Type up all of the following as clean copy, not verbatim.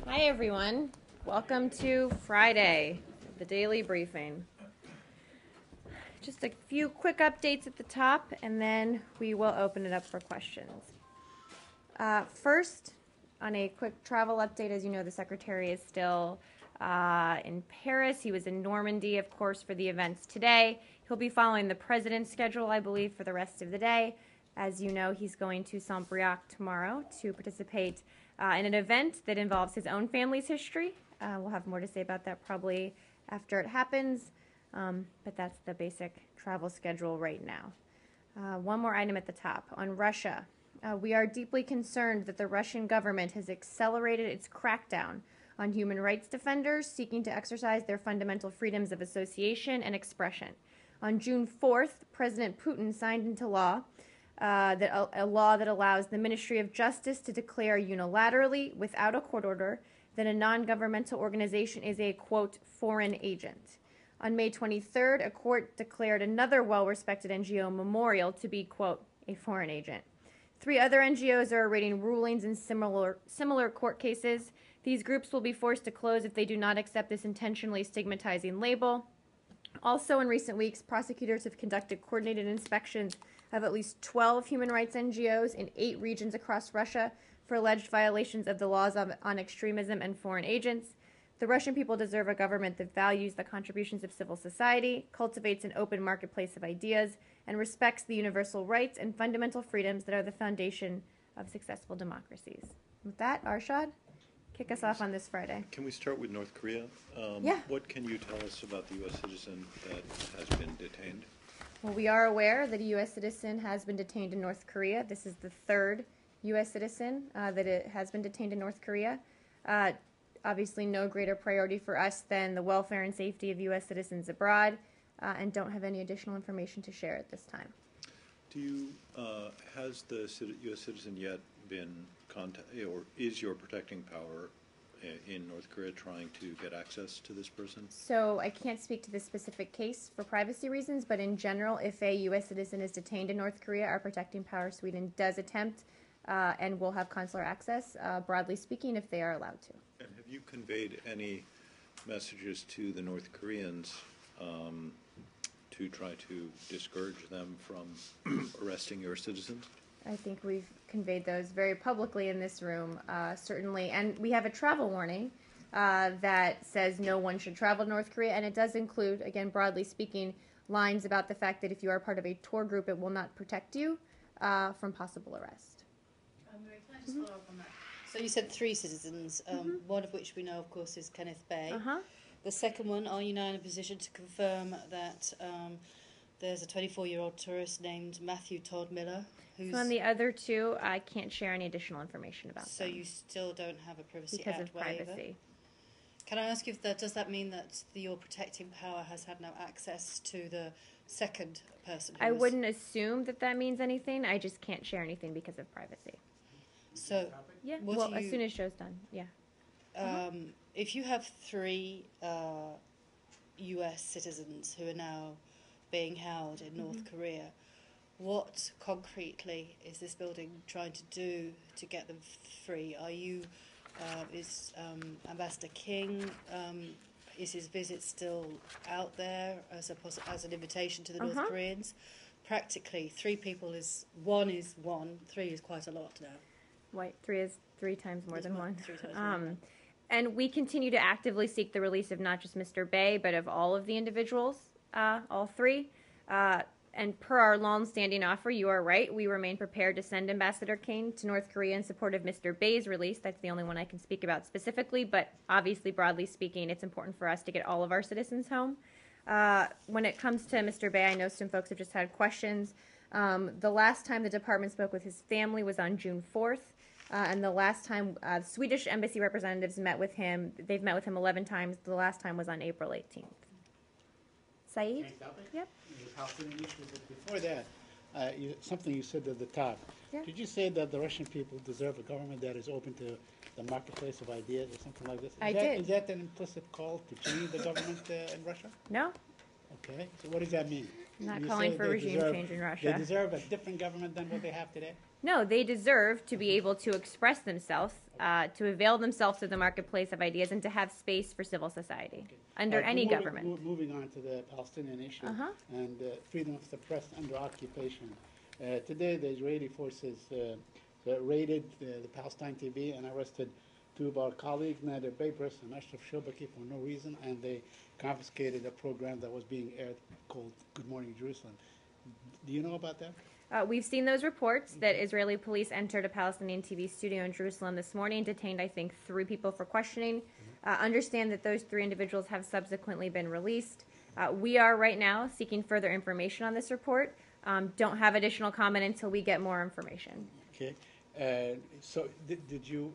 Hi, everyone. Welcome to Friday, the daily briefing. Just a few quick updates at the top, and then we will open it up for questions. First, on a quick travel update, as you know, the Secretary is still in Paris. He was in Normandy, of course, for the events today. He'll be following the President's schedule, I believe, for the rest of the day. As you know, he's going to Saint-Brieuc tomorrow to participate in an event that involves his own family's history. We'll have more to say about that probably after it happens, but that's the basic travel schedule right now. One more item at the top. On Russia, we are deeply concerned that the Russian government has accelerated its crackdown on human rights defenders seeking to exercise their fundamental freedoms of association and expression. On June 4th, President Putin signed into law a law that allows the Ministry of Justice to declare unilaterally, without a court order, that a non-governmental organization is a, quote, foreign agent. On May 23rd, a court declared another well-respected NGO, Memorial, to be, quote, a foreign agent. 3 other NGOs are awaiting rulings in similar court cases. These groups will be forced to close if they do not accept this intentionally stigmatizing label. Also, in recent weeks, prosecutors have conducted coordinated inspections of at least 12 human rights NGOs in 8 regions across Russia for alleged violations of the laws on extremism and foreign agents. The Russian people deserve a government that values the contributions of civil society, cultivates an open marketplace of ideas, and respects the universal rights and fundamental freedoms that are the foundation of successful democracies. With that, Arshad, kick us off on this Friday. Can we start with North Korea? Yeah. What can you tell us about the U.S. citizen that has been detained? Well, we are aware that a U.S. citizen has been detained in North Korea. This is the 3rd U.S. citizen that has been detained in North Korea. Obviously, no greater priority for us than the welfare and safety of U.S. citizens abroad, and don't have any additional information to share at this time. Has the U.S. citizen yet been contacted, or is your protecting power in North Korea trying to get access to this person? So I can't speak to this specific case for privacy reasons, but in general, if a U.S. citizen is detained in North Korea, our protecting power Sweden does attempt and will have consular access, broadly speaking, if they are allowed to. And have you conveyed any messages to the North Koreans to try to discourage them from arresting your citizens? I think we've conveyed those very publicly in this room, certainly. And we have a travel warning that says no one should travel to North Korea, and it does include, again, broadly speaking, lines about the fact that if you are part of a tour group, it will not protect you from possible arrest. Marie, can I just follow up on that? So you said 3 citizens, one of which we know, of course, is Kenneth Bay. The second one, are you now in a position to confirm that there's a 24-year-old tourist named Matthew Todd Miller? So on the other 2, I can't share any additional information about them. So you still don't have a Privacy because Act of privacy. Can I ask you if does that mean that your protecting power has had no access to the second person? I wouldn't assume that means anything. I just can't share anything because of privacy. So yeah, well, as soon as show's done, yeah. If you have 3 U.S. citizens who are now being held in North Korea, what concretely is this building trying to do to get them free? Are you, is Ambassador King, is his visit still out there as an invitation to the North Koreans? Practically, 3 people is one, 3 is quite a lot now. Right, 3 is 3 times more than 1. 3 times more than 1. And we continue to actively seek the release of not just Mr. Bay, but of all of the individuals, all 3. And per our long-standing offer, you are right, we remain prepared to send Ambassador King to North Korea in support of Mr. Bay's release. That's the only one I can speak about specifically, but obviously, broadly speaking, it's important for us to get all of our citizens home. When it comes to Mr. Bay, I know some folks have just had questions. The last time the department spoke with his family was on June 4th. And the last time Swedish embassy representatives met with him, they've met with him 11 times. The last time was on April 18th. Saeed? Yep. Before that, something you said at the top. Yeah. Did you say that the Russian people deserve a government that is open to the marketplace of ideas or something like this? I did. Is that an implicit call to change the government in Russia? No. Okay. So what does that mean? I'm not You calling say for they regime change in Russia. They deserve a different government than what they have today? No, they deserve to be able to express themselves, to avail themselves of the marketplace of ideas, and to have space for civil society under any government. Moving on to the Palestinian issue and freedom of the press under occupation. Today, the Israeli forces raided the Palestine TV and arrested two of our colleagues, Nader Babras and Ashraf Shobaki, for no reason, and they confiscated a program that was being aired called Good Morning Jerusalem. Do you know about that? We've seen those reports that Israeli police entered a Palestinian TV studio in Jerusalem this morning and detained, I think, 3 people for questioning. Understand that those 3 individuals have subsequently been released. We are right now seeking further information on this report. Don't have additional comment until we get more information. Okay. So did you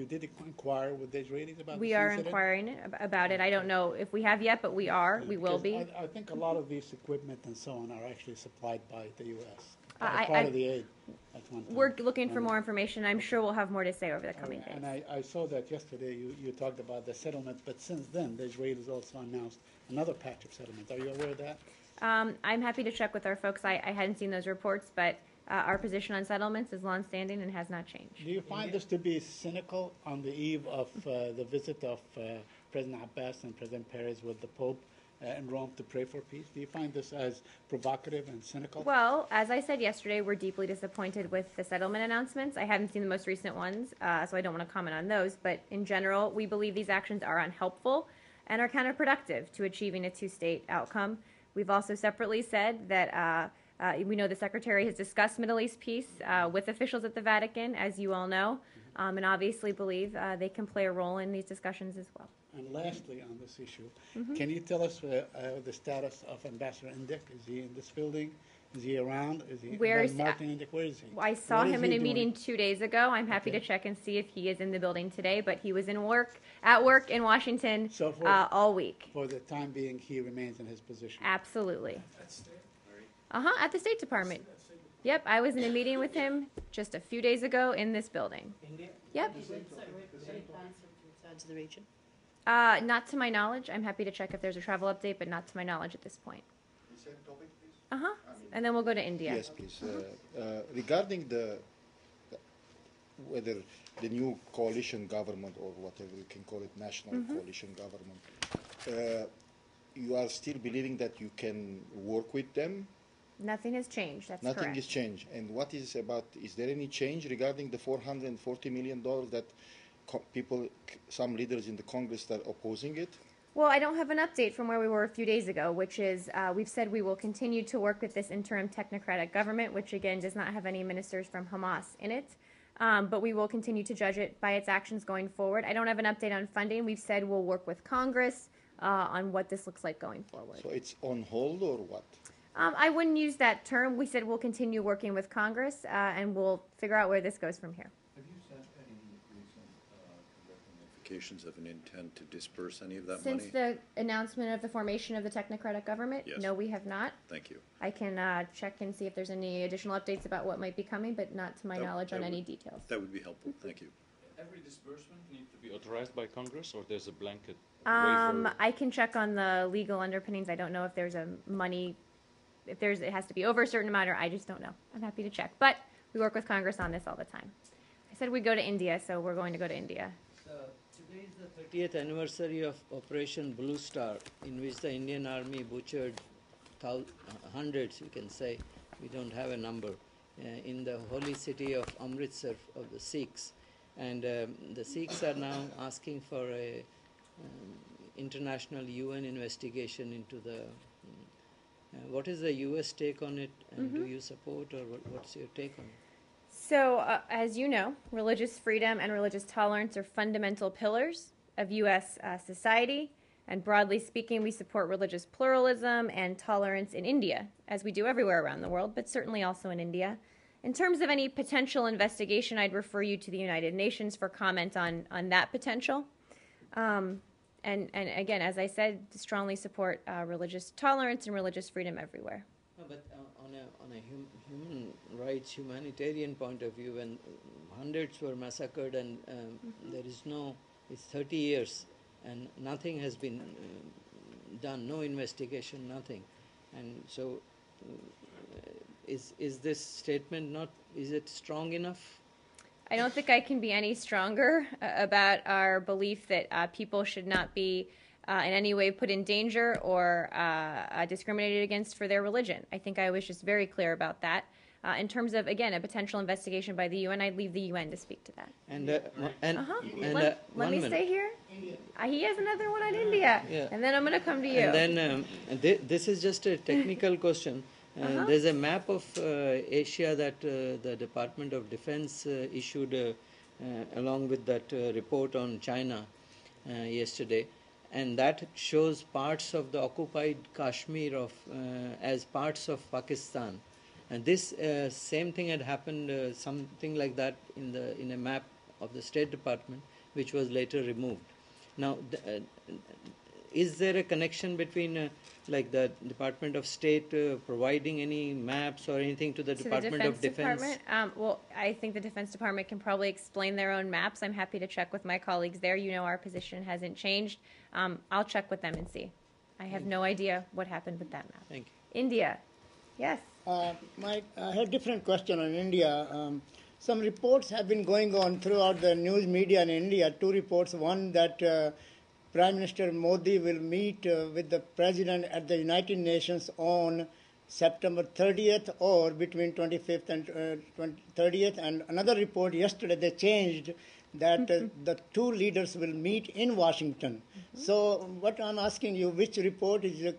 did inquire with the Israelis about We this are incident? inquiring about it. I don't know if we have yet, but we are. We will Because be. I think a lot of these equipment and so on are actually supplied by the U.S. I- Part of the aid at one time. We're looking for more information. I'm sure we'll have more to say over the coming And days. I saw that yesterday you talked about the settlement, but since then, the Israelis also announced another patch of settlement. Are you aware of that? I'm happy to check with our folks. I hadn't seen those reports, but our position on settlements is longstanding and has not changed. Do you find this to be cynical on the eve of the visit of President Abbas and President Perez with the Pope in Rome to pray for peace? Do you find this as provocative and cynical? Well, as I said yesterday, we're deeply disappointed with the settlement announcements. I haven't seen the most recent ones, so I don't want to comment on those. But in general, we believe these actions are unhelpful and are counterproductive to achieving a 2-state outcome. We've also separately said that we know the Secretary has discussed Middle East peace with officials at the Vatican, as you all know, and obviously believe they can play a role in these discussions as well. And lastly, on this issue, Mm-hmm. can you tell us the status of Ambassador Indyk? Is he in this building? Is he around? Is he Where is- Martin Indyk? Where is he? I saw What is him in he a doing? meeting 2 days ago. I'm happy Okay. to check and see if he is in the building today, but he was at work in Washington So for- all week. For the time being, he remains in his position. Absolutely. At the State Department. Yep, I was in a meeting with him just a few days ago in this building. Yep. Any plans for him to return to the region? Not to my knowledge. I'm happy to check if there's a travel update, but not to my knowledge at this point. And then we'll go to India. Yes, please. Regarding whether the new coalition government or whatever you can call it, national coalition government, you are still believing that you can work with them? Nothing has changed. That's Nothing correct. is changed. And what is about, is there any change regarding the $440 million that some leaders in the Congress are opposing it? Well, I don't have an update from where we were a few days ago, which is we've said we will continue to work with this interim technocratic government, which again does not have any ministers from Hamas in it. But we will continue to judge it by its actions going forward. I don't have an update on funding. We've said we'll work with Congress on what this looks like going forward. So it's on hold or what? I wouldn't use that term. We said we'll continue working with Congress and we'll figure out where this goes from here. Have you sent any recent notifications of an intent to disperse any of that Since money? the announcement of the formation of the technocratic government, Yes. no, we have not. Thank you. I can check and see if there's any additional updates about what might be coming, but not to my That- knowledge that on any would- details. That would be helpful. Thank you. Every disbursement need to be authorized by Congress, or there's a blanket Um, waiver? I can check on the legal underpinnings. I don't know if there's a money, if there's, it has to be over a certain amount, or I just don't know. I'm happy to check, but we work with Congress on this all the time. I said we'd go to India, so we're going to go to India. Today is the 30th anniversary of Operation Blue Star, in which the Indian Army butchered hundreds, you can say, we don't have a number, in the holy city of Amritsar of the Sikhs. And the Sikhs are now asking for a international UN investigation into the. What is the U.S. take on it, and do you support, or what's your take on it? So, as you know, religious freedom and religious tolerance are fundamental pillars of U.S. Society. And broadly speaking, we support religious pluralism and tolerance in India, as we do everywhere around the world, but certainly also in India. In terms of any potential investigation, I'd refer you to the United Nations for comment on that potential. And again, as I said, strongly support religious tolerance and religious freedom everywhere. No, but on a human rights, humanitarian point of view, when hundreds were massacred and there is no, it's 30 years and nothing has been done, no investigation, nothing. And so Is this statement not, is it strong enough? I don't think I can be any stronger about our belief that people should not be in any way put in danger or discriminated against for their religion. I think I was just very clear about that. In terms of, again, a potential investigation by the UN, I'd leave the UN to speak to that. And Let me stay here. He has another one on India. Yeah. And then I'm going to come to you. And then this is just a technical question. There's a map of Asia that the Department of Defense issued along with that report on China yesterday, and that shows parts of the occupied Kashmir of as parts of Pakistan. And this same thing had happened, something like that in a map of the State Department, which was later removed. Now, is there a connection between like the Department of State providing any maps or anything to the Department of Defense? Well, I think the Defense Department can probably explain their own maps. I'm happy to check with my colleagues there. You know, our position hasn't changed. I'll check with them and see. I have no idea what happened with that map. Thank you. India. Yes. I had a different question on India. Some reports have been going on throughout the news media in India. Two reports. One that Prime Minister Modi will meet with the President at the United Nations on September 30th or between 25th and 30th. And another report yesterday, they changed that the two leaders will meet in Washington. So what I'm asking you, which report is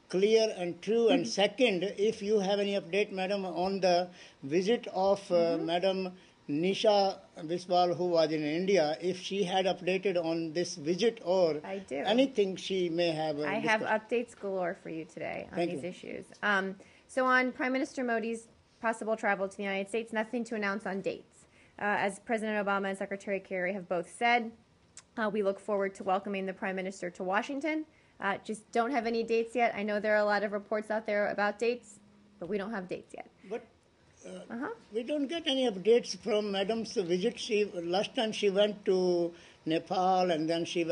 clear and true? And second, if you have any update, Madam, on the visit of Madam Nisha Biswal, who was in India, if she had updated on this visit or I do. anything she may have I have updates galore for you today on Thank these you. issues. So on Prime Minister Modi's possible travel to the United States, nothing to announce on dates. As President Obama and Secretary Kerry have both said, we look forward to welcoming the Prime Minister to Washington. Just don't have any dates yet. I know there are a lot of reports out there about dates, but we don't have dates yet. But we don't get any updates from Madam's visit. Last time she went to Nepal, and then she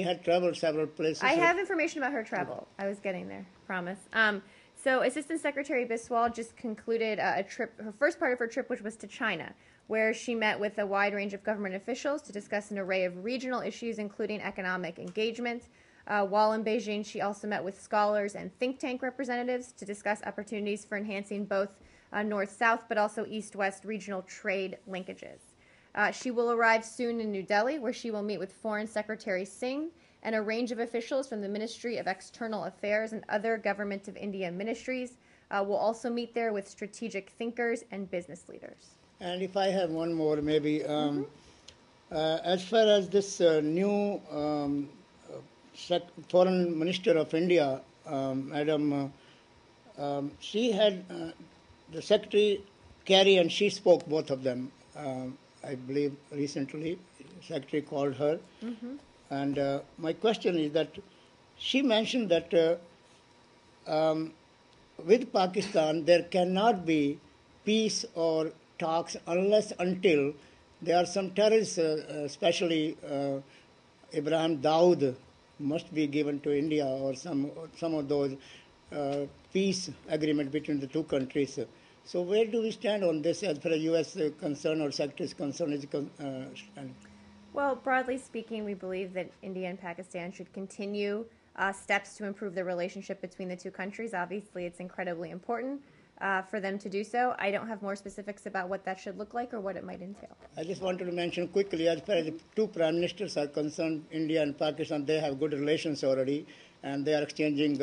had traveled several places. I have information about her travel. I was getting there, promise. So Assistant Secretary Biswal just concluded a trip, her first part of her trip, which was to China, where she met with a wide range of government officials to discuss an array of regional issues, including economic engagement. While in Beijing, she also met with scholars and think tank representatives to discuss opportunities for enhancing both north-south but also east-west regional trade linkages. She will arrive soon in New Delhi, where she will meet with Foreign Secretary Singh and a range of officials from the Ministry of External Affairs and other Government of India ministries. Will also meet there with strategic thinkers and business leaders. And if I have one more, maybe, as far as this new Foreign Minister of India, Madam, she had the Secretary Kerry, and she spoke, both of them, I believe recently. Secretary called her. And my question is that she mentioned that with Pakistan there cannot be peace or talks until there are some terrorists, especially Ibrahim Dawood, must be given to India, or some of those peace agreement between the two countries. So where do we stand on this as far as U.S. concern or Secretary is concerned? Well, broadly speaking, we believe that India and Pakistan should continue steps to improve the relationship between the two countries. Obviously, it's incredibly important for them to do so. I don't have more specifics about what that should look like or what it might entail. I just wanted to mention quickly, as far as the two prime ministers are concerned, India and Pakistan, they have good relations already, and they are exchanging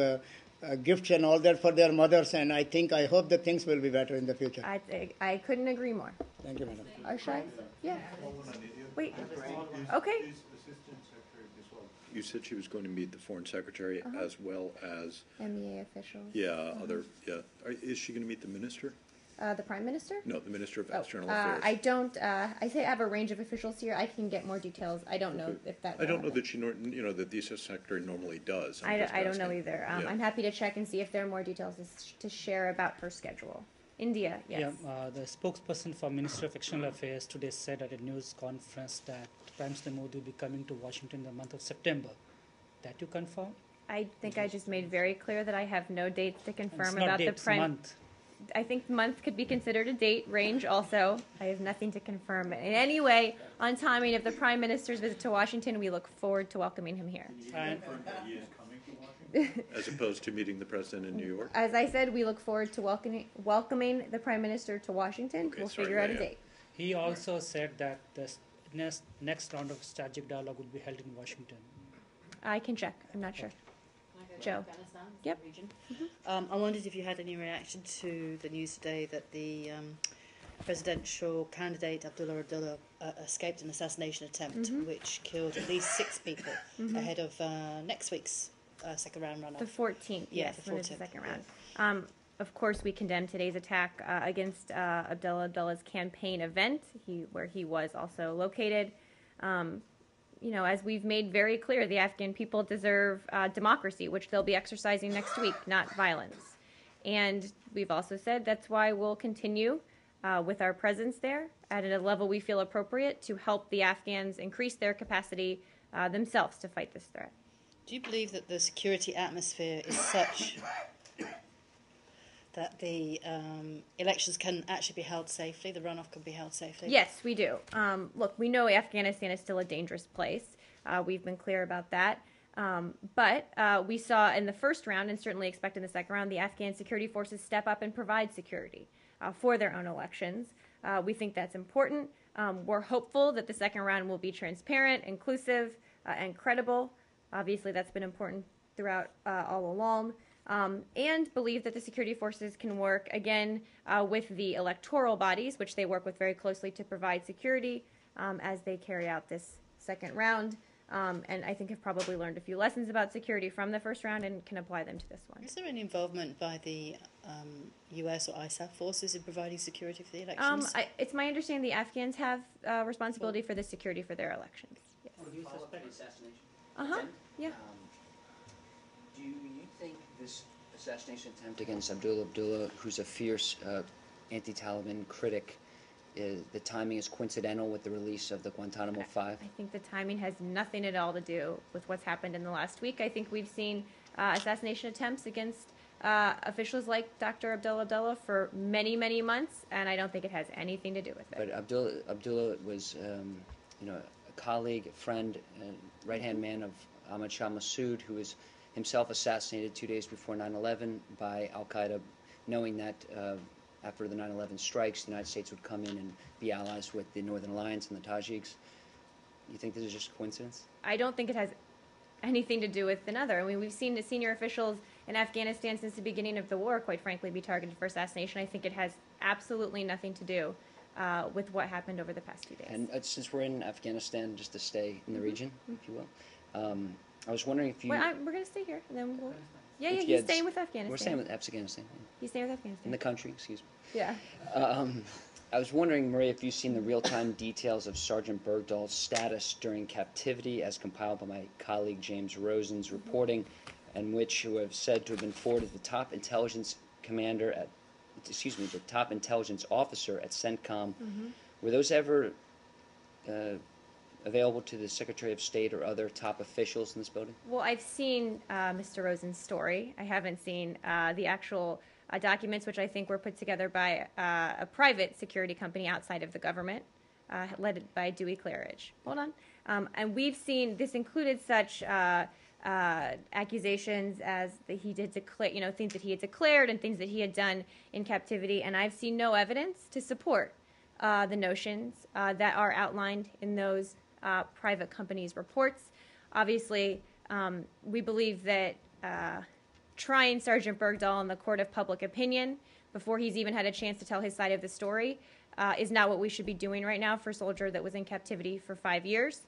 gifts and all that for their mothers, and I hope that things will be better in the future. I couldn't agree more. Thank you, Madam. Arshad? Yeah. Wait. Okay. You said she was going to meet the Foreign Secretary as well as MEA officials. Is she going to meet the minister? The Prime Minister? No, the Minister of External Affairs. I don't. I say I have a range of officials here. I can get more details. I don't know if that. I don't know that that the Assistant Secretary normally does. I don't know either. I'm happy to check and see if there are more details to share about her schedule. India, yes. Yeah, the spokesperson for Ministry of External Affairs today said at a news conference that Prime Minister Modi will be coming to Washington in the month of September. That you confirm? I think I just made very clear that I have no dates to confirm it's not about dates, the Prime. month. I think month could be considered a date range also. I have nothing to confirm in any way on timing of the Prime Minister's visit to Washington. We look forward to welcoming him here. As opposed to meeting the president in New York? As I said, we look forward to welcoming the Prime Minister to Washington. Okay, We'll sorry, figure out a yeah. date. He also said that the next round of strategic dialogue would be held in Washington. I can check. I'm not sure. Joe. Yep. I wondered if you had any reaction to the news today that the presidential candidate Abdullah Abdullah escaped an assassination attempt which killed at least 6 people ahead of next week's second round runoff. The 14th, Yeah, yes, the when it's the 14th, second round. Of course, we condemn today's attack against Abdullah Abdullah's campaign event, where he was also located. You know, as we've made very clear, the Afghan people deserve democracy, which they'll be exercising next week, not violence. And we've also said that's why we'll continue with our presence there at a level we feel appropriate to help the Afghans increase their capacity themselves to fight this threat. Do you believe that the security atmosphere is such that the elections can actually be held safely, the runoff can be held safely? Yes, we do. Look, we know Afghanistan is still a dangerous place. We've been clear about that. But we saw in the first round, and certainly expect in the second round, the Afghan security forces step up and provide security for their own elections. We think that's important. We're hopeful that the second round will be transparent, inclusive, and credible. Obviously, that's been important throughout all along. And believe that the security forces can work, again, with the electoral bodies, which they work with very closely to provide security as they carry out this second round. And I think have probably learned a few lessons about security from the first round and can apply them to this one. Is there any involvement by the US or ISAF forces in providing security for the elections? It's my understanding the Afghans have responsibility for the security for their elections. Yes. Follow-up to the assassination. Yeah. Do you think this assassination attempt against Abdullah Abdullah, who's a fierce anti-Taliban critic, the timing is coincidental with the release of the Guantanamo 5? I think the timing has nothing at all to do with what's happened in the last week. I think we've seen assassination attempts against officials like Dr. Abdullah Abdullah for many, many months, and I don't think it has anything to do with it. But Abdullah was, a colleague, a friend, and right-hand man of Ahmad Shah Massoud, who was himself assassinated 2 days before 9/11 by al-Qaeda, knowing that after the 9/11 strikes, the United States would come in and be allies with the Northern Alliance and the Tajiks. You think this is just a coincidence? I don't think it has anything to do with another. I mean, we've seen the senior officials in Afghanistan since the beginning of the war, quite frankly, be targeted for assassination. I think it has absolutely nothing to do with what happened over the past 2 days. And since we're in Afghanistan, just to stay in the region, if you will, I was wondering if you... Well, we're going to stay here, and then we'll... Yeah, if you he's had- staying with Afghanistan. We're staying with Afghanistan. He's staying with Afghanistan. In the country, excuse me. Yeah. I was wondering, Maria, if you've seen the real-time details of Sergeant Bergdahl's status during captivity as compiled by my colleague James Rosen's reporting, and which who have said to have been forwarded to the top intelligence the top intelligence officer at CENTCOM. Were those ever available to the Secretary of State or other top officials in this building? Well, I've seen Mr. Rosen's story. I haven't seen the actual documents, which I think were put together by a private security company outside of the government, led by Dewey Claridge. Hold on. And we've seen this included such accusations as that he did declare, things that he had declared and things that he had done in captivity. And I've seen no evidence to support the notions that are outlined in those private companies' reports. Obviously, we believe that trying Sergeant Bergdahl in the court of public opinion before he's even had a chance to tell his side of the story is not what we should be doing right now for a soldier that was in captivity for 5 years.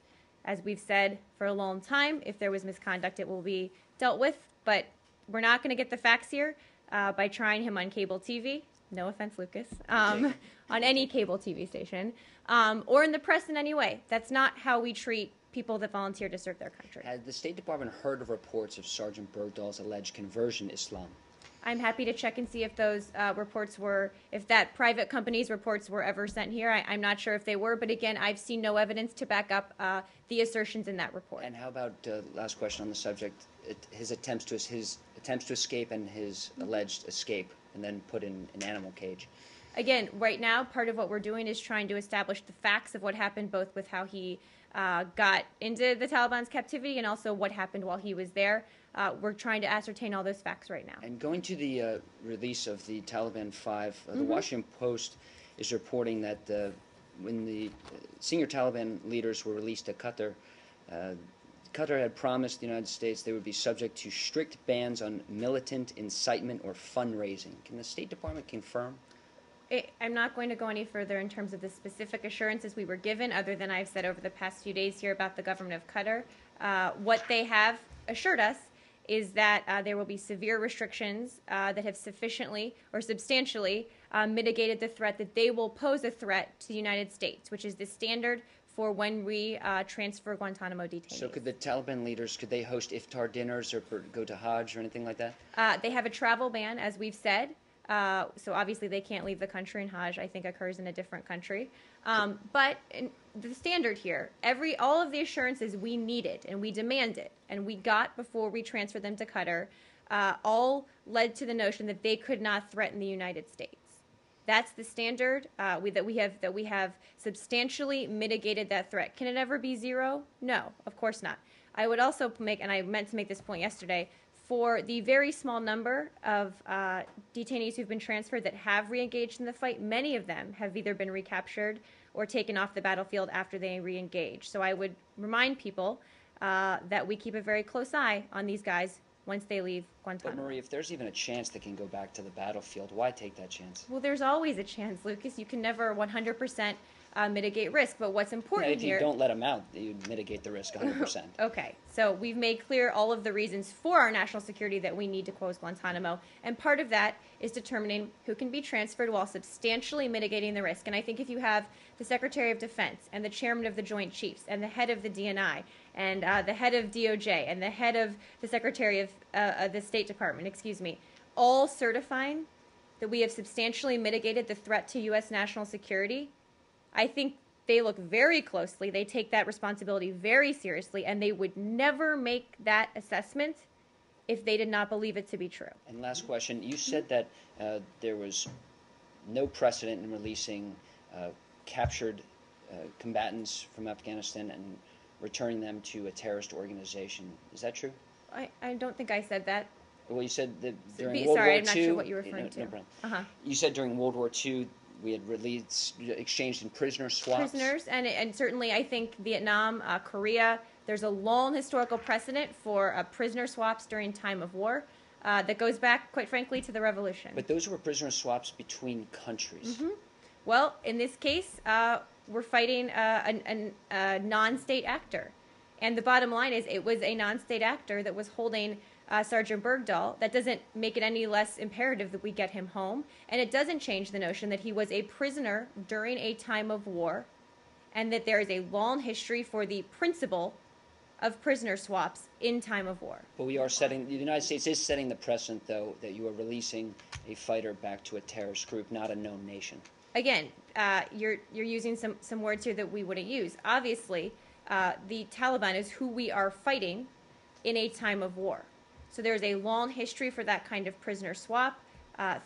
As we've said for a long time, if there was misconduct, it will be dealt with. But we're not going to get the facts here by trying him on cable TV. No offense, Lucas. On any cable TV station or in the press in any way. That's not how we treat people that volunteer to serve their country. Had the State Department heard of reports of Sergeant Bergdahl's alleged conversion to Islam? I'm happy to check and see if those reports were, if that private company's reports were ever sent here. I'm not sure if they were, but again, I've seen no evidence to back up the assertions in that report. And how about, last question on the subject, his attempts to escape and his alleged escape and then put in an animal cage. Again, right now, part of what we're doing is trying to establish the facts of what happened, both with how he got into the Taliban's captivity and also what happened while he was there. We're trying to ascertain all those facts right now. And going to the release of the Taliban 5, the Washington Post is reporting that when the senior Taliban leaders were released to Qatar, Qatar had promised the United States they would be subject to strict bans on militant incitement or fundraising. Can the State Department confirm? I'm not going to go any further in terms of the specific assurances we were given, other than I've said over the past few days here about the government of Qatar. What they have assured us is that there will be severe restrictions that have sufficiently or substantially mitigated the threat that they will pose a threat to the United States, which is the standard for when we transfer Guantanamo detainees. So could the Taliban leaders, could they host iftar dinners or go to Hajj or anything like that? They have a travel ban, as we've said. So obviously they can't leave the country, and Hajj, I think, occurs in a different country. But the standard here, all of the assurances we needed and we demanded and we got before we transferred them to Qatar, all led to the notion that they could not threaten the United States. That's the standard that we have substantially mitigated that threat. Can it ever be zero? No, of course not. I would also make, and I meant to make this point yesterday, for the very small number of detainees who've been transferred that have re-engaged in the fight, many of them have either been recaptured or taken off the battlefield after they re-engage. So I would remind people that we keep a very close eye on these guys once they leave Guantanamo. But Marie, if there's even a chance they can go back to the battlefield, why take that chance? Well, there's always a chance, Lucas. You can never 100% mitigate risk, but what's important if here... you don't let them out, you mitigate the risk 100%. Okay, so we've made clear all of the reasons for our national security that we need to close Guantanamo, and part of that is determining who can be transferred while substantially mitigating the risk. And I think if you have the Secretary of Defense and the Chairman of the Joint Chiefs and the head of the DNI and the head of DOJ and the head of the Secretary of the State Department, all certifying that we have substantially mitigated the threat to U.S. national security, I think they look very closely, they take that responsibility very seriously, and they would never make that assessment if they did not believe it to be true. And last question, you said that there was no precedent in releasing captured combatants from Afghanistan and returning them to a terrorist organization. Is that true? I don't think I said that. Well, you said that during World War II... I'm not sure what you're referring to. No problem. You said during World War II we had exchanged in prisoner swaps. Prisoners, and certainly I think Vietnam, Korea, there's a long historical precedent for prisoner swaps during time of war that goes back, quite frankly, to the Revolution. But those were prisoner swaps between countries. Well, in this case, we're fighting a non-state actor. And the bottom line is it was a non-state actor that was holding Sergeant Bergdahl. That doesn't make it any less imperative that we get him home. And it doesn't change the notion that he was a prisoner during a time of war and that there is a long history for the principle of prisoner swaps in time of war. But the United States is setting the precedent, though, that you are releasing a fighter back to a terrorist group, not a known nation. Again, you're using some words here that we wouldn't use. Obviously, the Taliban is who we are fighting in a time of war. So there's a long history for that kind of prisoner swap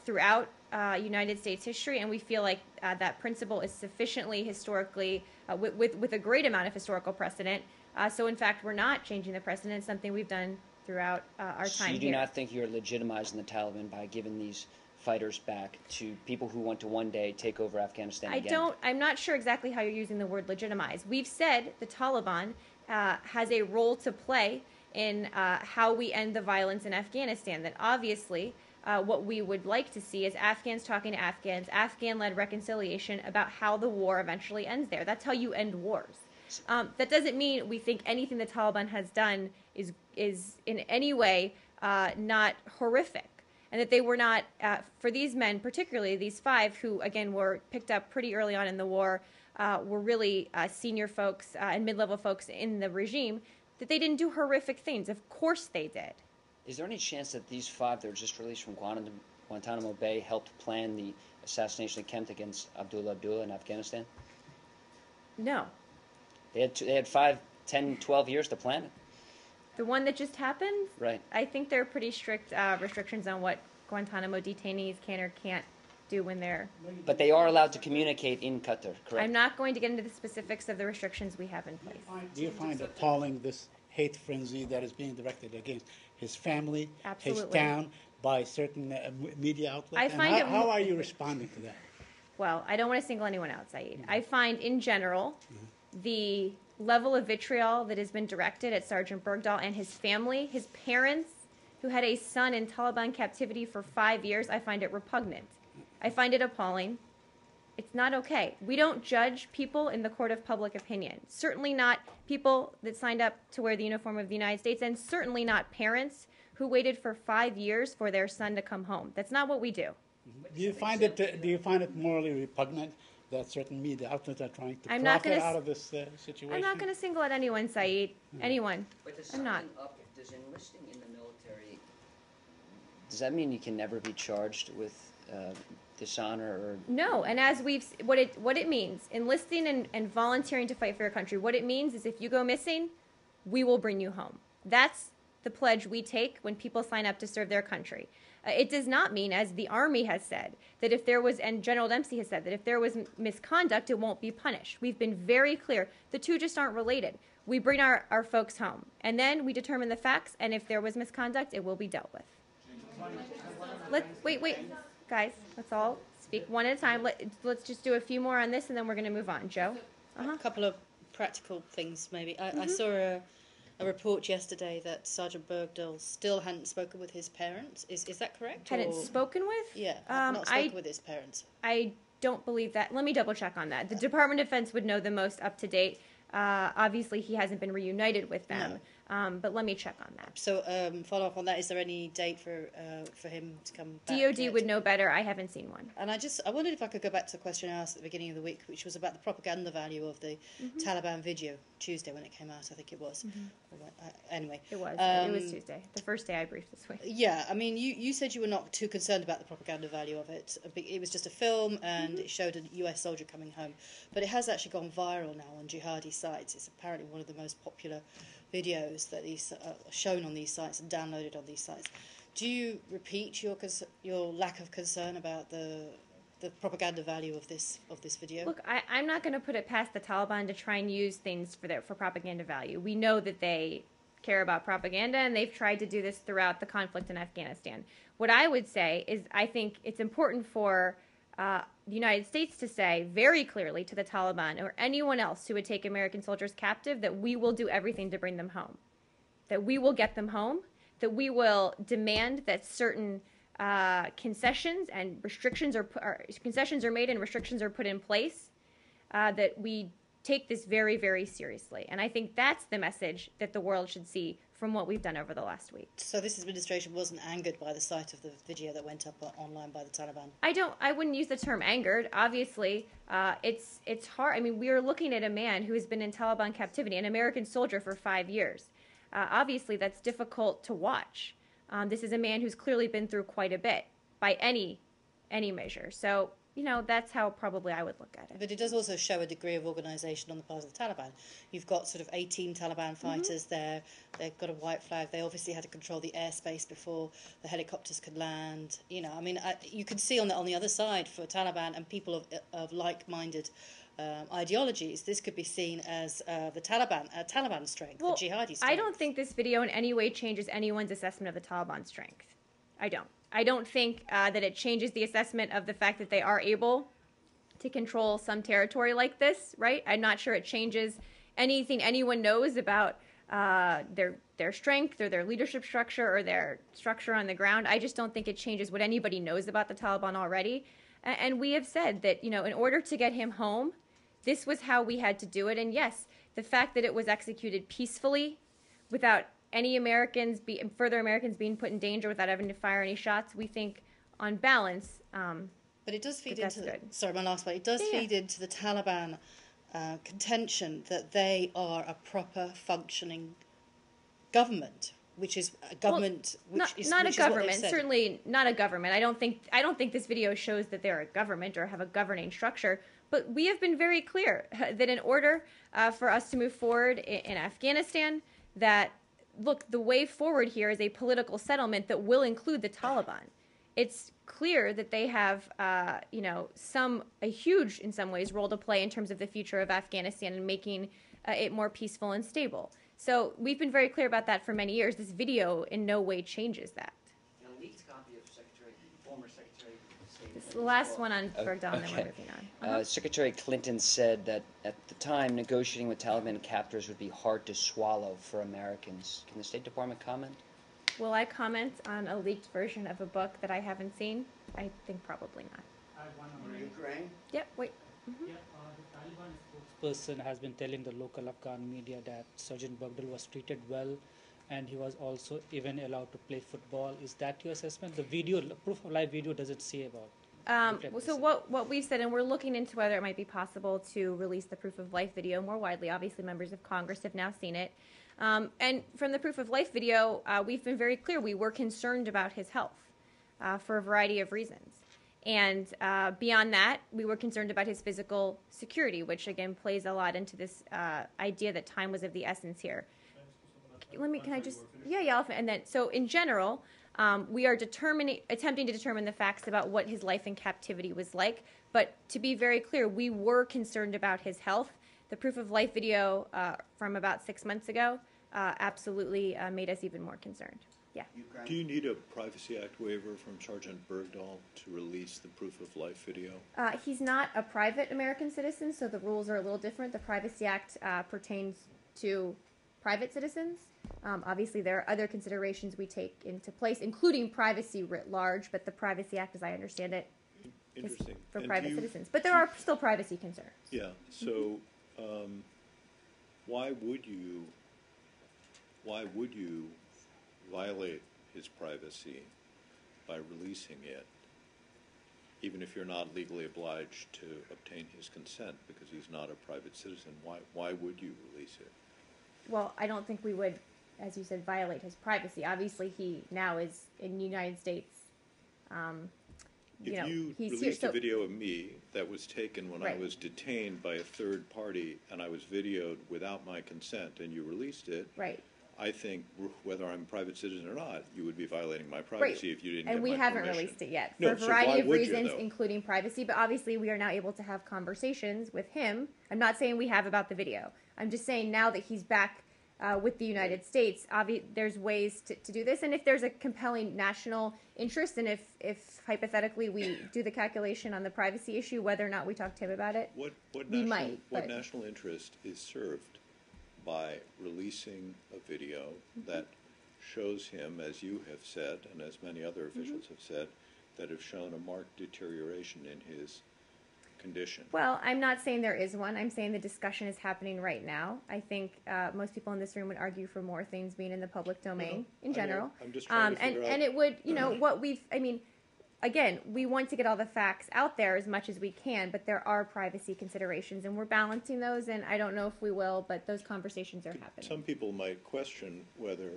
throughout United States history, and we feel like that principle is sufficiently historically, with a great amount of historical precedent. So in fact, we're not changing the precedent. It's something we've done throughout our time here. You do not think you're legitimizing the Taliban by giving these fighters back to people who want to one day take over Afghanistan again? I'm not sure exactly how you're using the word legitimize. We've said the Taliban has a role to play in how we end the violence in Afghanistan. That obviously what we would like to see is Afghans talking to Afghans, Afghan-led reconciliation about how the war eventually ends there. That's how you end wars. That doesn't mean we think anything the Taliban has done is in any way not horrific. And that they were not, for these men, particularly these 5 who, again, were picked up pretty early on in the war, were really senior folks and mid-level folks in the regime, that they didn't do horrific things. Of course they did. Is there any chance that these 5 that were just released from Guantanamo Bay helped plan the assassination attempt against Abdullah Abdullah in Afghanistan? No. They had 5, 10, 12 years to plan it. The one that just happened? Right. I think there are pretty strict restrictions on what Guantanamo detainees can or can't do when they're... But they are allowed to communicate in Qatar, correct? I'm not going to get into the specifics of the restrictions we have in place. Do you find appalling this hate frenzy that is being directed against his family, Absolutely. his town, by certain media outlets? I And find it how are you responding to that? Well, I don't want to single anyone out, Saeed. I find, in general, the level of vitriol that has been directed at Sergeant Bergdahl and his family, his parents, who had a son in Taliban captivity for 5 years, I find it repugnant. I find it appalling. It's not okay. We don't judge people in the court of public opinion. Certainly not people that signed up to wear the uniform of the United States, and certainly not parents who waited for 5 years for their son to come home. That's not what we do. Do you find it morally repugnant that certain media outlets are trying to I'm not profit gonna out of this situation? I'm not going to single out anyone, Saeed. Anyone. But does I'm not. does enlisting in the military, does that mean you can never be charged with dishonor or... No, and as what it means, enlisting and volunteering to fight for your country, what it means is if you go missing, we will bring you home. That's the pledge we take when people sign up to serve their country. It does not mean, as the Army has said, that if there was, and General Dempsey has said, that if there was misconduct, it won't be punished. We've been very clear. The two just aren't related. We bring our folks home, and then we determine the facts, and if there was misconduct, it will be dealt with. Wait, guys, let's all speak one at a time. Let's just do a few more on this, and then we're going to move on. Joe? A couple of practical things, maybe. I saw a report yesterday that Sergeant Bergdahl still hadn't spoken with his parents. Is that correct? Hadn't spoken with? Yeah, not spoken with his parents. I don't believe that. Let me double check on that. The Department of Defense would know the most up to date. Obviously, he hasn't been reunited with them, but let me check on that. So, follow up on that. Is there any date for him to come back? DOD yet? would know better. I haven't seen one. And I wondered if I could go back to the question I asked at the beginning of the week, which was about the propaganda value of the Taliban video Tuesday when it came out. I think it was. Anyway, it was Tuesday, the first day I briefed this week. Yeah, I mean, you said you were not too concerned about the propaganda value of it. It was just a film, and it showed a U.S. soldier coming home, but it has actually gone viral now on jihadi sites. It's apparently one of the most popular videos that is shown on these sites and downloaded on these sites. Do you repeat your lack of concern about the propaganda value of this video? Look, I'm not going to put it past the Taliban to try and use things for propaganda value. We know that they care about propaganda, and they've tried to do this throughout the conflict in Afghanistan. What I would say is I think it's important for the United States to say very clearly to the Taliban or anyone else who would take American soldiers captive that we will do everything to bring them home, that we will get them home, that we will demand that certain concessions and restrictions concessions are made and restrictions are put in place, that we take this very, very seriously. And I think that's the message that the world should see from what we've done over the last week. So this administration wasn't angered by the sight of the video that went up online by the Taliban? I wouldn't use the term angered. Obviously, it's hard. I mean, we are looking at a man who has been in Taliban captivity, an American soldier for 5 years. Obviously, that's difficult to watch. This is a man who's clearly been through quite a bit by any measure. So, that's how probably I would look at it. But it does also show a degree of organisation on the part of the Taliban. You've got sort of 18 Taliban fighters there. They've got a white flag. They obviously had to control the airspace before the helicopters could land. You can see on the other side for Taliban and people of like-minded ideologies, this could be seen as the Taliban strength, the jihadi strength. I don't think this video in any way changes anyone's assessment of the Taliban strength. I don't. I don't think that it changes the assessment of the fact that they are able to control some territory like this, right? I'm not sure it changes anything anyone knows about their strength or their leadership structure or their structure on the ground. I just don't think it changes what anybody knows about the Taliban already. And we have said that, in order to get him home, this was how we had to do it. And yes, the fact that it was executed peacefully without any further Americans being put in danger without having to fire any shots, we think on balance. But it does feed into my last point. It does feed into the Taliban contention that they are a proper functioning government, which is a government. Not a government. Certainly not a government. I don't think this video shows that they're a government or have a governing structure. But we have been very clear that in order for us to move forward in Afghanistan, that, look, the way forward here is a political settlement that will include the Taliban. it's clear that they have, a huge, in some ways, role to play in terms of the future of Afghanistan and making it more peaceful and stable. So we've been very clear about that for many years. This video in no way changes that. An leaked copy of former Secretary of State. This is the last one on Bergdahl, and then we're moving on. Secretary Clinton said that at the time, negotiating with Taliban captors would be hard to swallow for Americans. Can the State Department comment? Will I comment on a leaked version of a book that I haven't seen? I think probably not. I have one on Ukraine? Yep, wait. Yeah, the Taliban spokesperson has been telling the local Afghan media that Sergeant Bergdahl was treated well, and he was also even allowed to play football. Is that your assessment? The video, proof of live video, does it say about? So what we've said, and we're looking into whether it might be possible to release the proof of life video more widely. Obviously, members of Congress have now seen it. And from the proof of life video, we've been very clear. We were concerned about his health for a variety of reasons. And beyond that, we were concerned about his physical security, which, again, plays a lot into this idea that time was of the essence here. And then, so in general, we are attempting to determine the facts about what his life in captivity was like. But to be very clear, we were concerned about his health. The proof of life video from about 6 months ago absolutely made us even more concerned. Yeah. Do you need a Privacy Act waiver from Sergeant Bergdahl to release the proof of life video? He's not a private American citizen, so the rules are a little different. The Privacy Act pertains to private citizens. Obviously, there are other considerations we take into place, including privacy writ large, but the Privacy Act, as I understand it, is for private citizens. But there are still privacy concerns. Yeah, so why would you violate his privacy by releasing it, even if you're not legally obliged to obtain his consent because he's not a private citizen? Why would you release it? Well, I don't think we would, as you said, violate his privacy. Obviously, he now is in the United States. If you released a video of me that was taken when I was detained by a third party and I was videoed without my consent and you released it, I think whether I'm a private citizen or not, you would be violating my privacy if you didn't get my permission. And we haven't released it yet for a variety of reasons, including privacy. But obviously, we are now able to have conversations with him. I'm not saying we have about the video. I'm just saying now that he's back with the United States, there's ways to do this. And if there's a compelling national interest, and if hypothetically we do the calculation on the privacy issue, whether or not we talk to him about it, what national interest is served by releasing a video that shows him, as you have said, and as many other officials have said, that have shown a marked deterioration in his condition? Well, I'm not saying there is one. I'm saying the discussion is happening right now. I think most people in this room would argue for more things being in the public domain in general. I'm just trying to figure out. And it would, again, we want to get all the facts out there as much as we can, but there are privacy considerations, and we're balancing those, and I don't know if we will, but those conversations are happening. Some people might question whether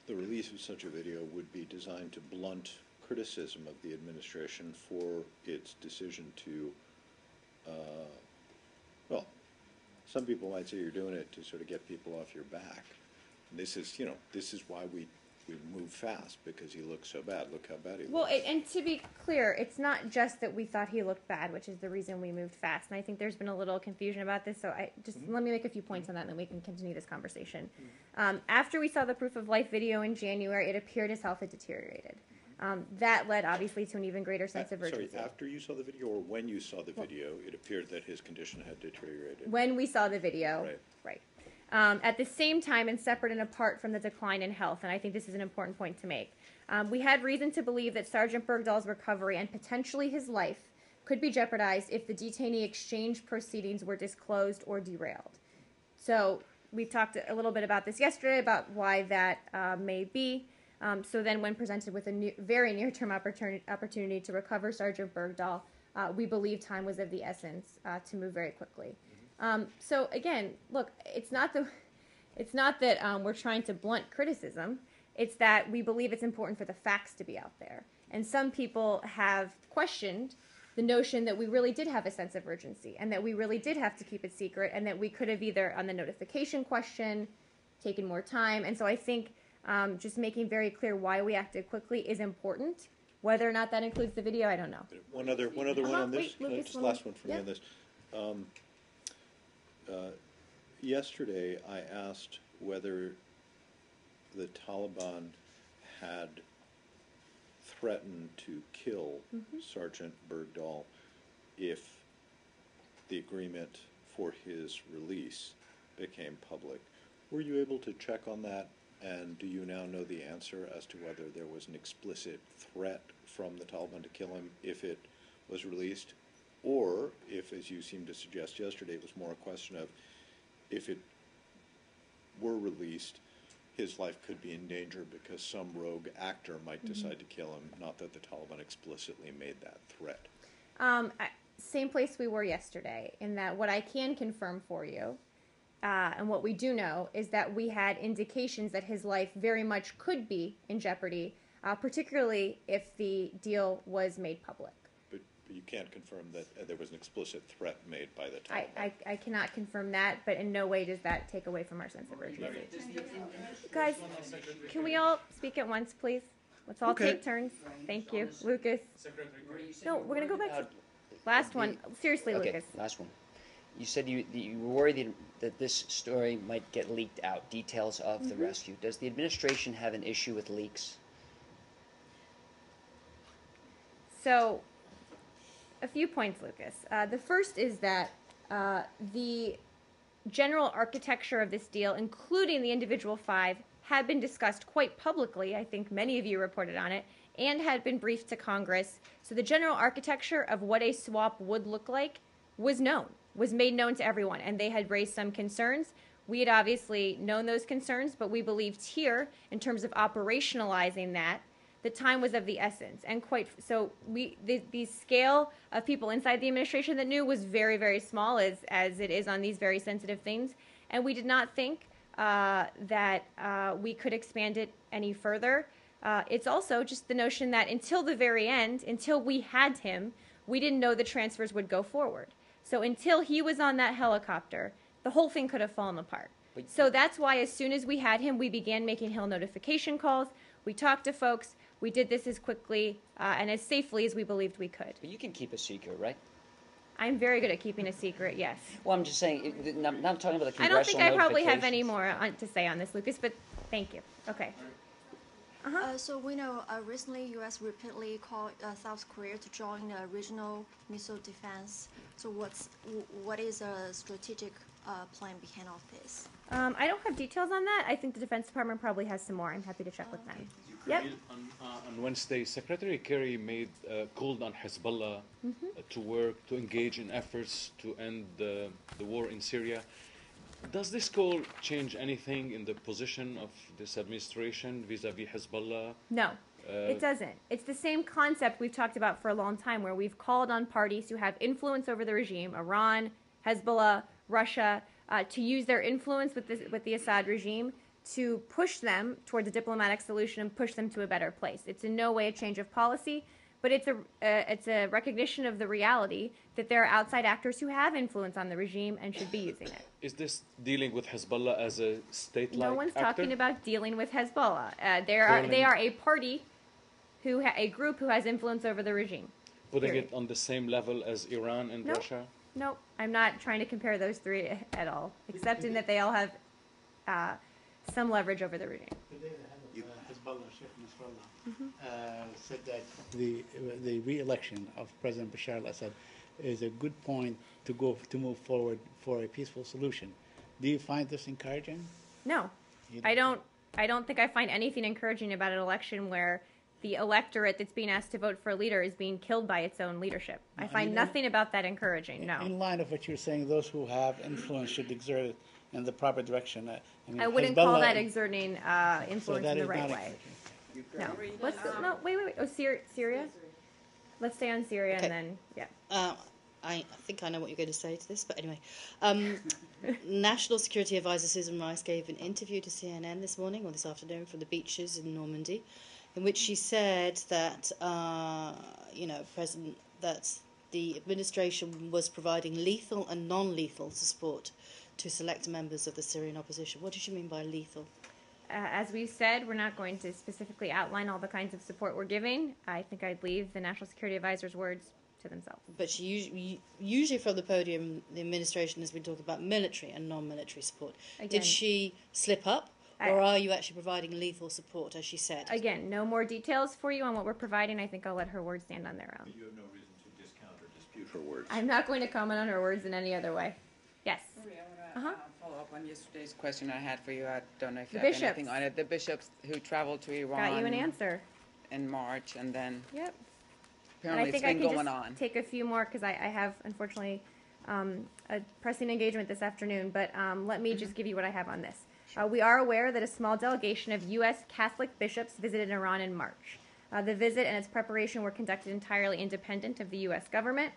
the release of such a video would be designed to blunt criticism of the administration for its decision to some people might say you're doing it to sort of get people off your back. And this is why we move fast, because he looks so bad. Look how bad he looks. Well, and to be clear, it's not just that we thought he looked bad, which is the reason we moved fast. And I think there's been a little confusion about this, so let me make a few points on that, and then we can continue this conversation. After we saw the proof of life video in January, it appeared his health had deteriorated. That led, obviously, to an even greater sense of urgency. Sorry, after you saw the video or when you saw the video, it appeared that his condition had deteriorated? When we saw the video, right. At the same time, and separate and apart from the decline in health, and I think this is an important point to make, we had reason to believe that Sergeant Bergdahl's recovery and potentially his life could be jeopardized if the detainee exchange proceedings were disclosed or derailed. So we talked a little bit about this yesterday, about why that may be. So then when presented with a very near-term opportunity to recover Sergeant Bergdahl, we believe time was of the essence to move very quickly. So again, look, it's not that we're trying to blunt criticism. It's that we believe it's important for the facts to be out there. And some people have questioned the notion that we really did have a sense of urgency and that we really did have to keep it secret and that we could have either on the notification question taken more time. And so I think just making very clear why we acted quickly is important. Whether or not that includes the video, I don't know. One other one on this. Wait, Lucas, just one last more. one for me on this. Yesterday, I asked whether the Taliban had threatened to kill Sergeant Bergdahl if the agreement for his release became public. Were you able to check on that? And do you now know the answer as to whether there was an explicit threat from the Taliban to kill him if it was released? Or if, as you seemed to suggest yesterday, it was more a question of if it were released, his life could be in danger because some rogue actor might decide to kill him, not that the Taliban explicitly made that threat. Same place we were yesterday, in that what I can confirm for you, and what we do know, is that we had indications that his life very much could be in jeopardy, particularly if the deal was made public. But you can't confirm that there was an explicit threat made by the Taliban. I cannot confirm that, but in no way does that take away from our sense of urgency. Guys, can we all speak at once, please? Let's all take turns. Thank you. Lucas. No, we're going to go back to last one. Seriously, Okay, Lucas. last one. You said you were worried that this story might get leaked out, details of the rescue. Does the administration have an issue with leaks? So, a few points, Lucas. The first is that the general architecture of this deal, including the individual 5, had been discussed quite publicly. I think many of you reported on it, and had been briefed to Congress. So the general architecture of what a swap would look like was known, was made known to everyone, and they had raised some concerns. We had obviously known those concerns, but we believed here, in terms of operationalizing that, the time was of the essence. And quite so, the scale of people inside the administration that knew was very, very small, as it is on these very sensitive things. And we did not think that we could expand it any further. It's also just the notion that until the very end, until we had him, we didn't know the transfers would go forward. So until he was on that helicopter, the whole thing could have fallen apart. So that's why as soon as we had him, we began making Hill notification calls. We talked to folks. We did this as quickly and as safely as we believed we could. But you can keep a secret, right? I'm very good at keeping a secret, yes. Well, I'm just saying, I'm talking about the congressional I don't think I probably have any notifications. more to say on this, Lucas, but thank you. Okay. So we know recently U.S. repeatedly called South Korea to join the regional missile defense. So what is a strategic plan behind all this? I don't have details on that. I think the Defense Department probably has some more. I'm happy to check with them. Yep. On Wednesday, Secretary Kerry called on Hezbollah to work, to engage in efforts to end the war in Syria. Does this call change anything in the position of this administration vis-à-vis Hezbollah? No, it doesn't. It's the same concept we've talked about for a long time, where we've called on parties who have influence over the regime, Iran, Hezbollah, Russia, to use their influence with the Assad regime to push them towards a diplomatic solution and push them to a better place. It's in no way a change of policy, but it's a recognition of the reality that there are outside actors who have influence on the regime and should be using it. Is this dealing with Hezbollah as a state-like No one's actor? talking about dealing with Hezbollah. They are a party, a group who has influence over the regime. Putting Period. it on the same level as Iran and Nope. Russia? Nope, I'm not trying to compare those three at all, except in that they all have some leverage over the regime. Today, the head of Hezbollah, Sheikh Nasrallah, said that the re-election of President Bashar al-Assad is a good point to move forward for a peaceful solution. Do you find this encouraging? No, I don't think I find anything encouraging about an election where the electorate that's being asked to vote for a leader is being killed by its own leadership. I find nothing about that encouraging, no. In line of what you're saying, those who have influence should exert it in the proper direction. I wouldn't call that exerting influence in the right not way. No. Let's go. No, wait. Oh, Syria? Let's stay on Syria and then, yeah. I think I know what you're going to say to this, but anyway. National Security Advisor Susan Rice gave an interview to CNN this morning or this afternoon from the beaches in Normandy, in which she said that, that the administration was providing lethal and non-lethal support to select members of the Syrian opposition. What does she mean by lethal? as we said, we're not going to specifically outline all the kinds of support we're giving. I think I'd leave the National Security Advisor's words to themselves. But usually from the podium, the administration has been talking about military and non-military support. Again, did she slip up, or are you actually providing lethal support, as she said? Again, no more details for you on what we're providing. I think I'll let her words stand on their own. You have no reason to discount or dispute her words. I'm not going to comment on her words in any other way. Yes. Maria, I want to follow up on yesterday's question I had for you. I don't know if you The have anything on it. The bishops who traveled to Iran. Got you an answer. In March, and then Yep. apparently it's been going on. Take a few more because I have, unfortunately, a pressing engagement this afternoon. But let me just give you what I have on this. We are aware that a small delegation of U.S. Catholic bishops visited Iran in March. The visit and its preparation were conducted entirely independent of the U.S. government.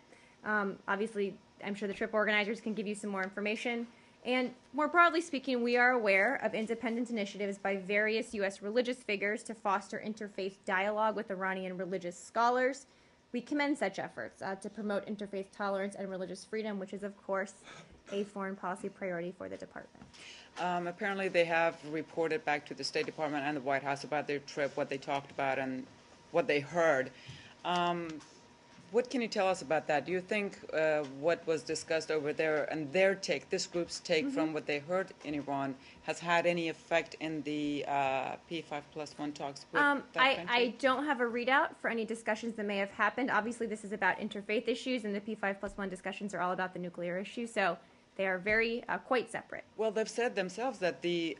Obviously, I'm sure the trip organizers can give you some more information. And more broadly speaking, we are aware of independent initiatives by various U.S. religious figures to foster interfaith dialogue with Iranian religious scholars. We commend such efforts to promote interfaith tolerance and religious freedom, which is, of course, a foreign policy priority for the department. Apparently they have reported back to the State Department and the White House about their trip, what they talked about, and what they heard. What can you tell us about that? Do you think what was discussed over there and their take, this group's take from what they heard in Iran, has had any effect in the P5+1 talks with that country? I don't have a readout for any discussions that may have happened. Obviously, this is about interfaith issues, and the P5+1 discussions are all about the nuclear issue, so they are very quite separate. Well, they've said themselves that the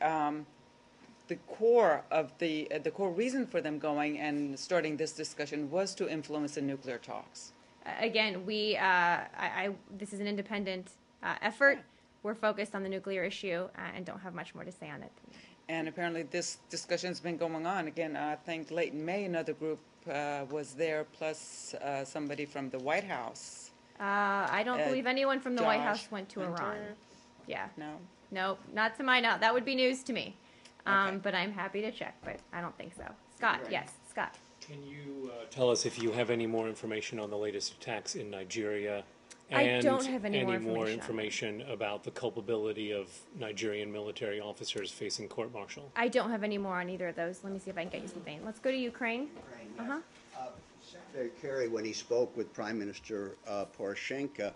core of the core reason for them going and starting this discussion was to influence the nuclear talks. Again, this is an independent effort. We're focused on the nuclear issue and don't have much more to say on it. And apparently this discussion's been going on. Again, I think late in May another group was there, plus somebody from the White House. I don't believe anyone from the White House went to Iran. Yeah. No, not to my knowledge. That would be news to me. But I'm happy to check, but I don't think so. Scott, yes, Scott. Can you tell us if you have any more information on the latest attacks in Nigeria? I And don't have any more more information information about the culpability of Nigerian military officers facing court-martial? I don't have any more on either of those. Let me see if I can get you something. Let's go to Ukraine. Secretary Kerry, when he spoke with Prime Minister Poroshenko,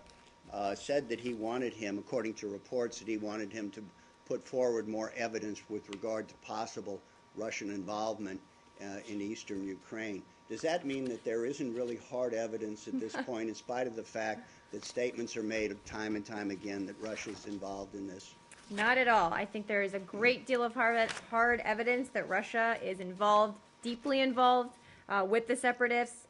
said that he wanted him, according to reports, that he wanted him to put forward more evidence with regard to possible Russian involvement in eastern Ukraine. Does that mean that there isn't really hard evidence at this point, in spite of the fact that statements are made time and time again that Russia's involved in this? Not at all. I think there is a great deal of hard evidence that Russia is involved, deeply involved, with the separatists.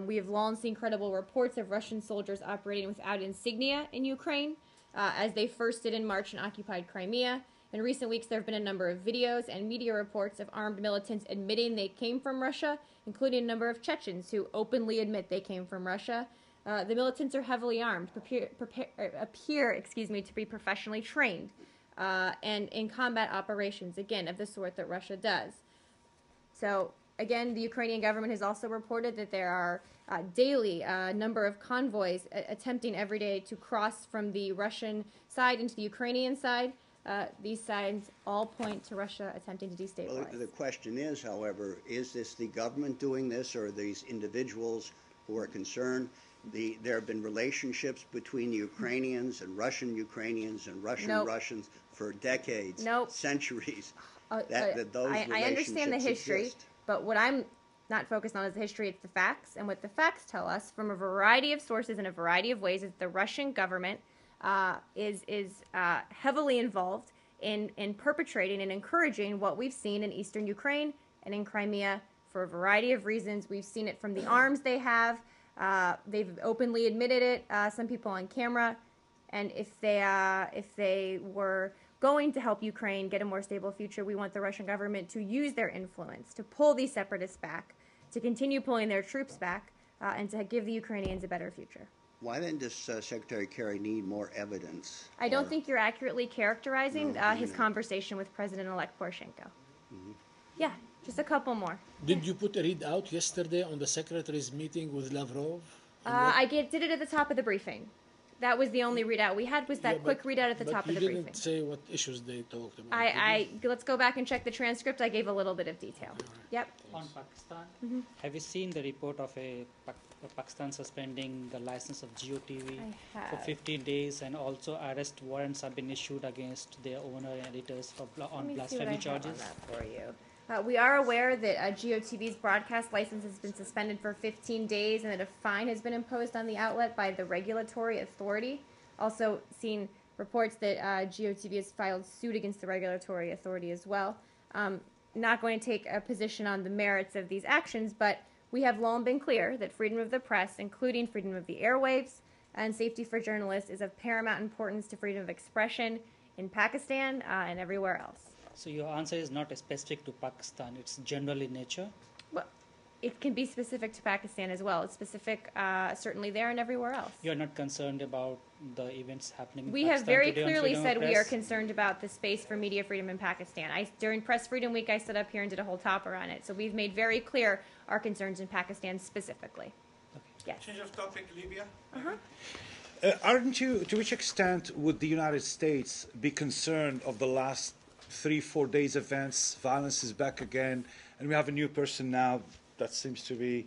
We have long seen credible reports of Russian soldiers operating without insignia in Ukraine, as they first did in March in occupied Crimea. In recent weeks, there have been a number of videos and media reports of armed militants admitting they came from Russia, including a number of Chechens who openly admit they came from Russia. The militants are heavily armed, appear to be professionally trained, and in combat operations, again, of the sort that Russia does. So, again, the Ukrainian government has also reported that there are daily number of convoys attempting every day to cross from the Russian side into the Ukrainian side. These signs all point to Russia attempting to destabilize. Well, the question is, however, is this the government doing this, or are these individuals who are concerned? There have been relationships between the Ukrainians and Russian Russians for decades, centuries. I understand the history, but what I'm not focused on is the history, it's the facts. And what the facts tell us from a variety of sources in a variety of ways is the Russian government is heavily involved in perpetrating and encouraging what we've seen in eastern Ukraine and in Crimea for a variety of reasons. We've seen it from the arms they have. They've openly admitted it, some people on camera. And if they were going to help Ukraine get a more stable future, we want the Russian government to use their influence to pull these separatists back, to continue pulling their troops back, and to give the Ukrainians a better future. Why then does Secretary Kerry need more evidence? I don't think you're accurately characterizing his conversation with President-elect Poroshenko. Yeah, just a couple more. Did you put a readout yesterday on the Secretary's meeting with Lavrov? I did it at the top of the briefing. That was the only readout we had, was that quick readout at the top of the briefing. You didn't say what issues they talked about. Let's go back and check the transcript. I gave a little bit of detail. Yep. On Pakistan, have you seen the report of Pakistan suspending the license of GeoTV for 15 days, and also arrest warrants have been issued against their owner and editors on blasphemy charges? For you. We are aware that GeoTV's broadcast license has been suspended for 15 days and that a fine has been imposed on the outlet by the regulatory authority. Also seen reports that GeoTV has filed suit against the regulatory authority as well. Not going to take a position on the merits of these actions, but we have long been clear that freedom of the press, including freedom of the airwaves and safety for journalists, is of paramount importance to freedom of expression in Pakistan and everywhere else. So your answer is not specific to Pakistan, it's general in nature? Well, it can be specific to Pakistan as well. It's specific certainly there and everywhere else. You're not concerned about the events happening in We Pakistan have very today on clearly freedom said of we are press? concerned about the space for media freedom in Pakistan. During Press Freedom Week, I stood up here and did a whole topper on it. So we've made very clear our concerns in Pakistan specifically. Yes. Change of topic, Libya. Aren't you, to which extent would the United States be concerned of the last 3-4 days events? Violence is back again, and we have a new person now that seems to be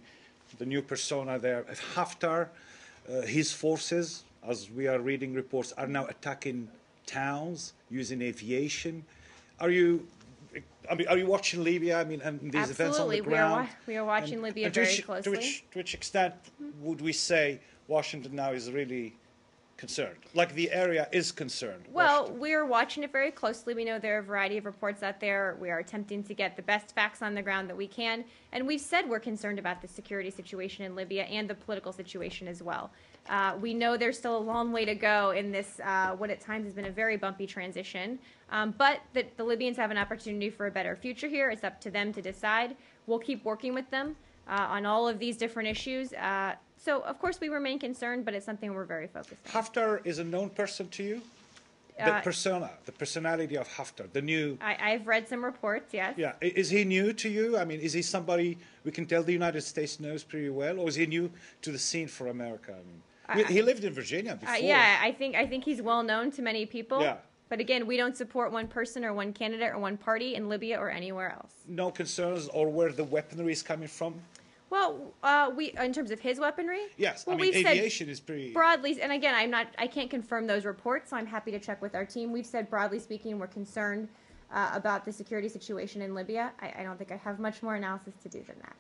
the new persona there. If Haftar, his forces, as we are reading reports, are now attacking towns using aviation. Are you watching Libya? I mean, and these events on the ground. We are watching Libya very closely. To which extent would we say Washington now is really concerned? Like the area is concerned? Well, we're watching it very closely. We know there are a variety of reports out there. We are attempting to get the best facts on the ground that we can. And we've said we're concerned about the security situation in Libya and the political situation as well. We know there's still a long way to go in this, what at times has been a very bumpy transition. But that the Libyans have an opportunity for a better future here. It's up to them to decide. We'll keep working with them on all of these different issues. So, of course, we remain concerned, but it's something we're very focused on. Haftar is a known person to you? The personality of Haftar, the new... I've read some reports, yes. Yeah. Is he new to you? I mean, is he somebody we can tell the United States knows pretty well? Or is he new to the scene for America? I mean, he lived in Virginia before. Yeah, I think he's well known to many people. Yeah. But again, we don't support one person or one candidate or one party in Libya or anywhere else. No concerns or where the weaponry is coming from? Well, we in terms of his weaponry. Yes, well, I mean we've aviation said is pretty broadly. And again, I can't confirm those reports, so I'm happy to check with our team. We've said broadly speaking, we're concerned about the security situation in Libya. I don't think I have much more analysis to do than that.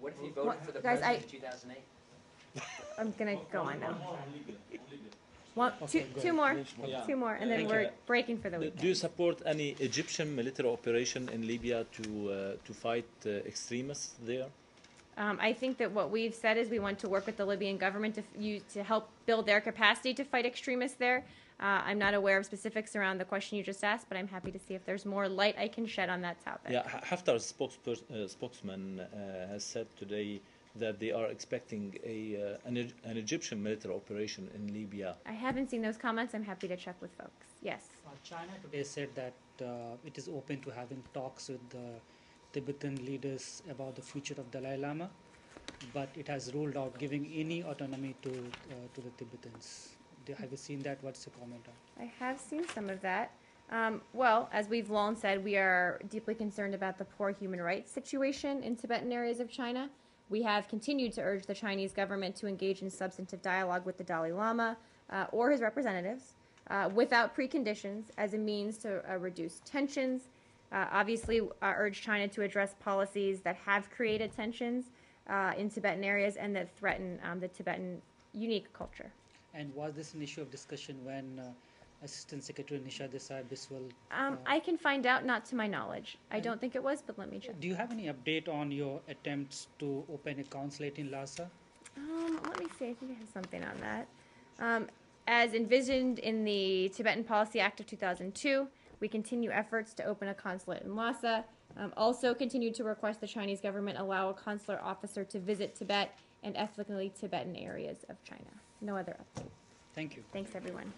What if he voted for the guys, president in 2008? I'm gonna go on now. Two more, and then we're breaking for the weekend. Do you support any Egyptian military operation in Libya to fight extremists there? I think that what we've said is we want to work with the Libyan government to help build their capacity to fight extremists there. I'm not aware of specifics around the question you just asked, but I'm happy to see if there's more light I can shed on that topic. Yeah, Haftar's spokesman has said today that they are expecting an Egyptian military operation in Libya. I haven't seen those comments. I'm happy to check with folks. Yes. China today said that it is open to having talks with the Tibetan leaders about the future of Dalai Lama, but it has ruled out giving any autonomy to the Tibetans. Have you seen that? What's your comment on? I have seen some of that. Well, as we've long said, we are deeply concerned about the poor human rights situation in Tibetan areas of China. We have continued to urge the Chinese government to engage in substantive dialogue with the Dalai Lama or his representatives without preconditions as a means to reduce tensions. Obviously, urge China to address policies that have created tensions in Tibetan areas and that threaten the Tibetan unique culture. And was this an issue of discussion when Assistant Secretary Nisha Desai-Biswal? I can find out, not to my knowledge. I don't think it was, but let me check. Do you have any update on your attempts to open a consulate in Lhasa? Let me see. I think I have something on that. As envisioned in the Tibetan Policy Act of 2002, we continue efforts to open a consulate in Lhasa. Also continue to request the Chinese government allow a consular officer to visit Tibet and ethnically Tibetan areas of China. No other update. Thank you. Thanks, everyone.